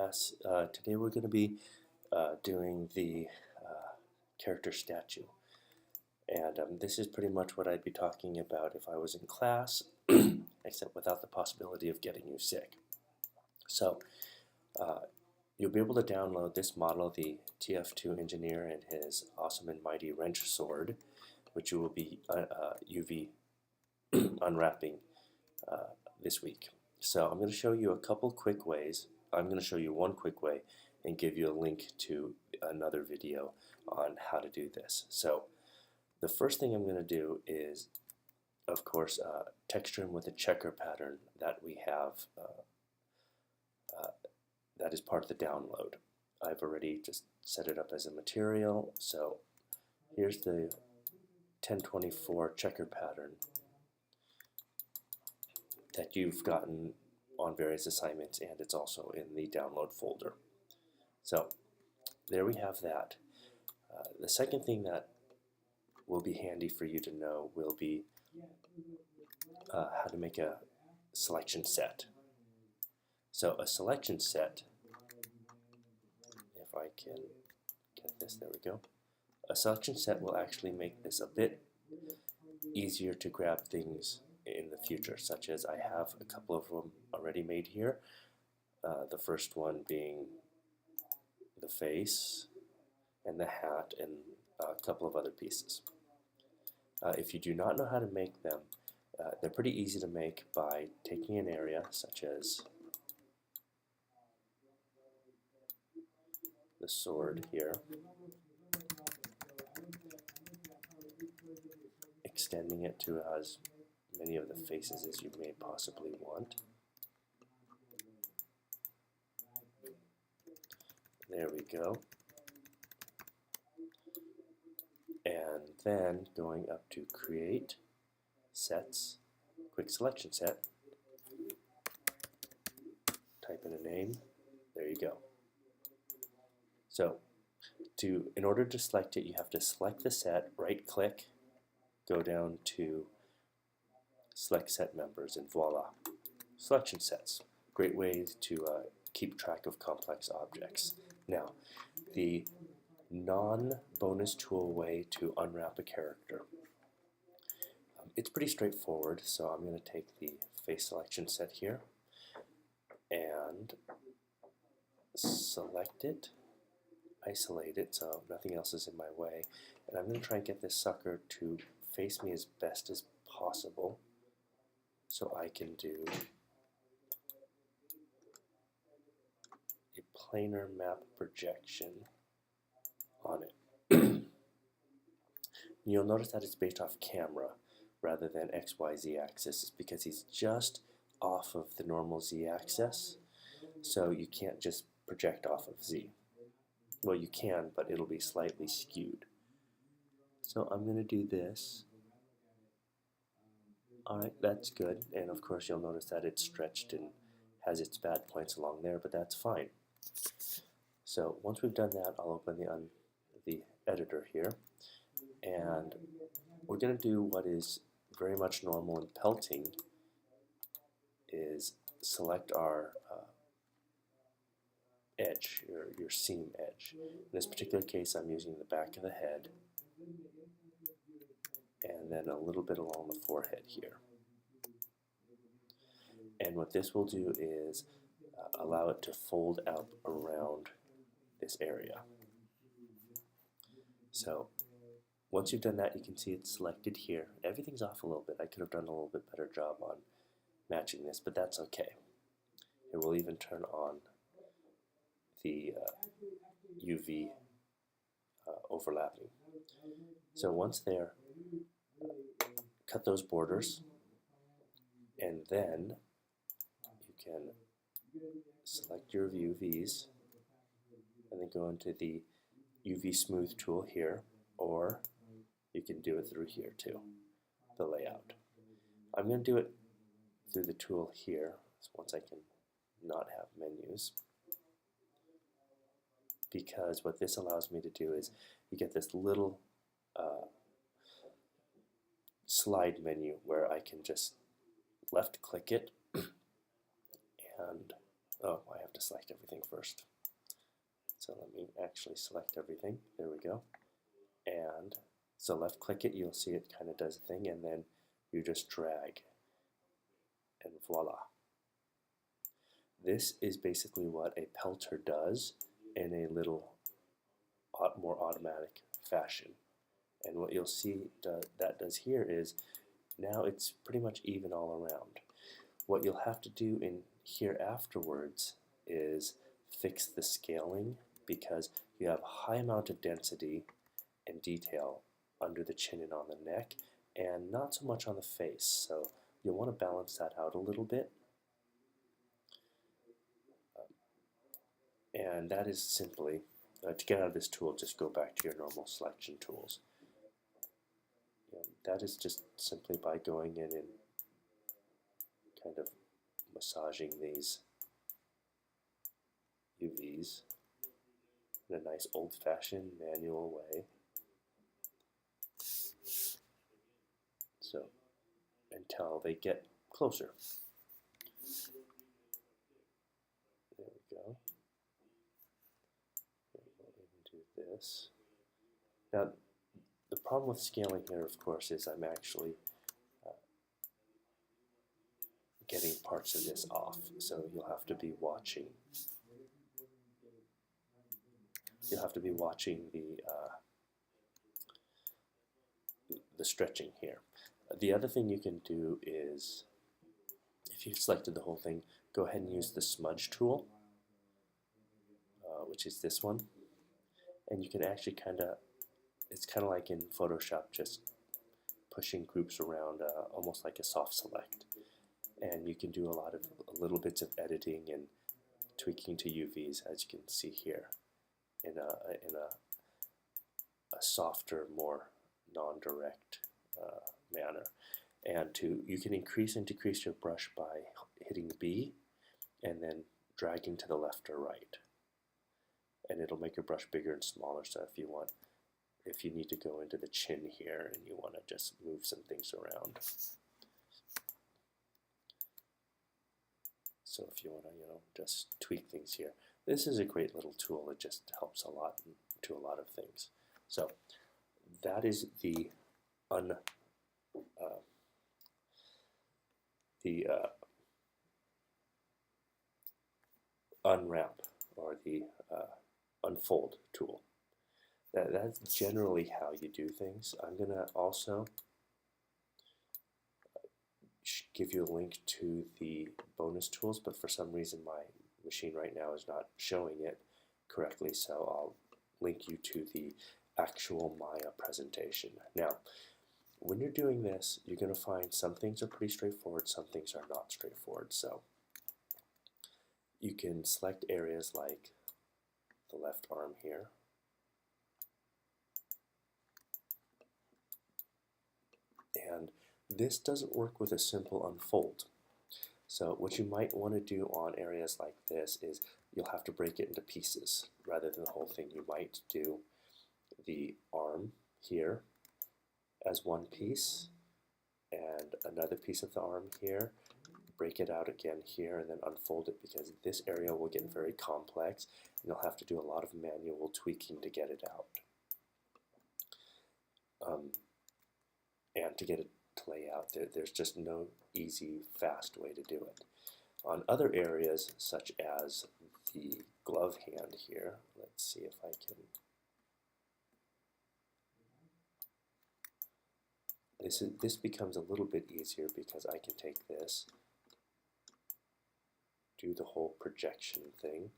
class. Today we're going to be doing the character statue. And this is pretty much what I'd be talking about if I was in class, except without the possibility of getting you sick. So you'll be able to download this model, the TF2 engineer and his awesome and mighty wrench sword, which you will be UV unwrapping this week. So I'm going to show you a couple quick ways. I'm going to show you one quick way and give you a link to another video on how to do this. So the first thing I'm going to do is, of course, texture him with a checker pattern that we have that is part of the download. I've already just set it up as a material. So here's the 1024 checker pattern that you've gotten on various assignments, and it's also in the download folder. So there we have that. The second thing that will be handy for you to know will be how to make a selection set. So a selection set, if I can get this, there we go. A selection set will actually make this a bit easier to grab things in the future, such as I have a couple of them already made here. The first one being the face and the hat and a couple of other pieces. If you do not know how to make them, they're pretty easy to make by taking an area such as the sword here, extending it to as many of the faces as you may possibly want. There we go. And then going up to Create, Sets, Quick Selection Set, type in a name, there you go. So in order to select it, you have to select the set, right click, go down to Select Set Members, and voila, selection sets. Great way to keep track of complex objects. Now, the non-bonus tool way to unwrap a character. It's pretty straightforward, so I'm going to take the face selection set here and select it, isolate it so nothing else is in my way, and I'm going to try and get this sucker to face me as best as possible so I can do a planar map projection on it. You'll notice that it's based off camera rather than XYZ axis. It's because he's just off of the normal Z axis, so you can't just project off of Z. Well, you can, but it'll be slightly skewed. So I'm going to do this. Alright, that's good, and of course you'll notice that it's stretched and has its bad points along there, but that's fine. So once we've done that, I'll open the editor here, and we're going to do what is very much normal in pelting, is select our edge, your seam edge. In this particular case, I'm using the back of the head, and then a little bit along the forehead here. And what this will do is allow it to fold out around this area. So once you've done that, you can see it's selected here. Everything's off a little bit. I could have done a little bit better job on matching this, but that's okay. It will even turn on the UV overlapping. So once there, cut those borders, and then you can select your UVs and then go into the UV smooth tool here, or you can do it through here too, the layout. I'm going to do it through the tool here, so once I can not have menus, because what this allows me to do is you get this little slide menu where I can just left click it and Oh, I have to select everything first. So let me actually select everything. There we go. And so left click it, you'll see it kind of does a thing, and then you just drag, and voila. This is basically what a pelter does in a little more automatic fashion. And what you'll see that does here is now it's pretty much even all around. What you'll have to do in here afterwards is fix the scaling, because you have a high amount of density and detail under the chin and on the neck, and not so much on the face. So you'll want to balance that out a little bit. And that is simply, to get out of this tool, just go back to your normal selection tools. That is just simply by going in and kind of massaging these UVs in a nice old-fashioned manual way. So, until they get closer. There we go. We'll do this. Now, the problem with scaling here, of course, is I'm actually getting parts of this off, so you'll have to be watching. You'll have to be watching the stretching here. The other thing you can do is, if you've selected the whole thing, go ahead and use the smudge tool, which is this one, and you can actually it's kind of like in Photoshop, just pushing groups around, almost like a soft select. And you can do a lot of little bits of editing and tweaking to UVs, as you can see here, in a softer, more non-direct manner. And you can increase and decrease your brush by hitting B and then dragging to the left or right. And it'll make your brush bigger and smaller. So if you need to go into the chin here and you want to just move some things around. So if you want to, just tweak things here. This is a great little tool. It just helps a lot to a lot of things. So that is the unwrap, or the unfold tool. That's generally how you do things. I'm going to also give you a link to the bonus tools, but for some reason my machine right now is not showing it correctly, so I'll link you to the actual Maya presentation. Now, when you're doing this, you're going to find some things are pretty straightforward, some things are not straightforward. So you can select areas like the left arm here. And this doesn't work with a simple unfold. So what you might want to do on areas like this is you'll have to break it into pieces rather than the whole thing. You might do the arm here as one piece and another piece of the arm here, break it out again here, and then unfold it, because this area will get very complex and you'll have to do a lot of manual tweaking to get it out. And to get it to lay out, there's just no easy, fast way to do it. On other areas, such as the glove hand here, let's see if I can. This becomes a little bit easier because I can take this, do the whole projection thing.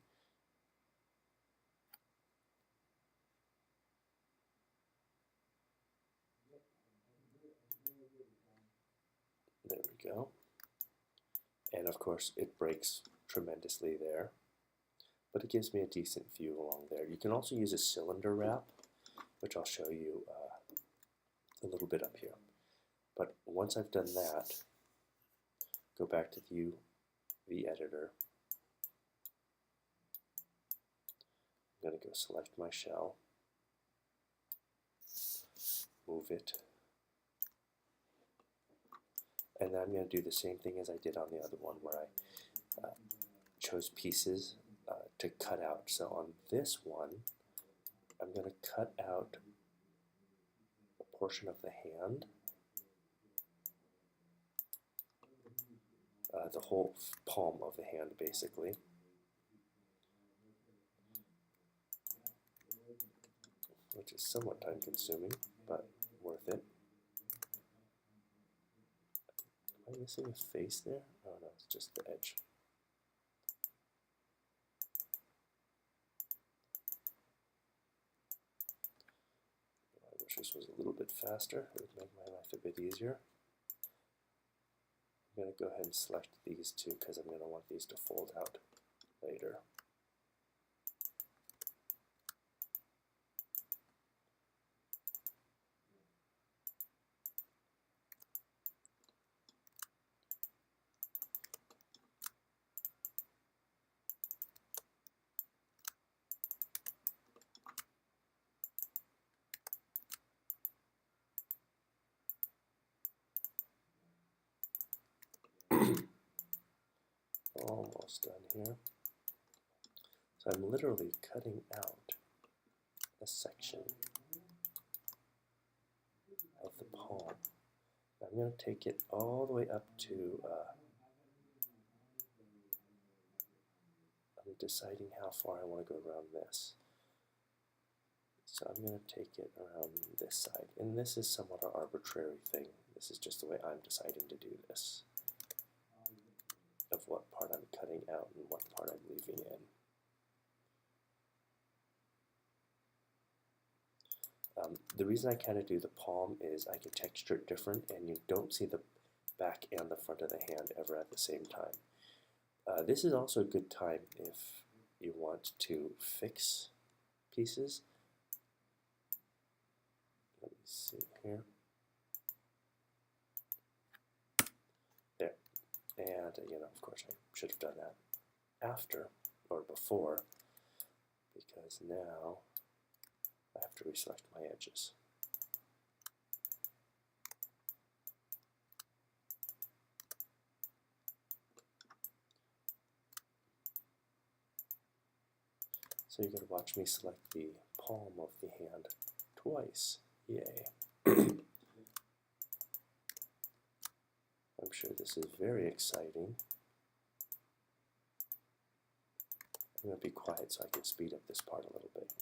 There we go. And of course it breaks tremendously there, but it gives me a decent view along there. You can also use a cylinder wrap, which I'll show you a little bit up here. But once I've done that, go back to view the editor. I'm going to go select my shell, move it, and then I'm going to do the same thing as I did on the other one, where I chose pieces to cut out. So on this one, I'm going to cut out a portion of the hand, the whole palm of the hand basically. Which is somewhat time consuming, but worth it. Am I missing a face there? Oh no, it's just the edge. I wish this was a little bit faster. It would make my life a bit easier. I'm going to go ahead and select these two because I'm going to want these to fold out later. Almost done here. So I'm literally cutting out a section of the palm. I'm going to take it all the way up to, I'm deciding how far I want to go around this. So I'm going to take it around this side. And this is somewhat an arbitrary thing. This is just the way I'm deciding to do this, of what part I'm cutting out and what part I'm leaving in. The reason I kind of do the palm is I can texture it different, and you don't see the back and the front of the hand ever at the same time. This is also a good time if you want to fix pieces. Let me see here. There. And, of course I should have done that after or before, because now I have to reselect my edges. So you're going to watch me select the palm of the hand twice. Yay. I'm sure this is very exciting. I'm going to be quiet so I can speed up this part a little bit.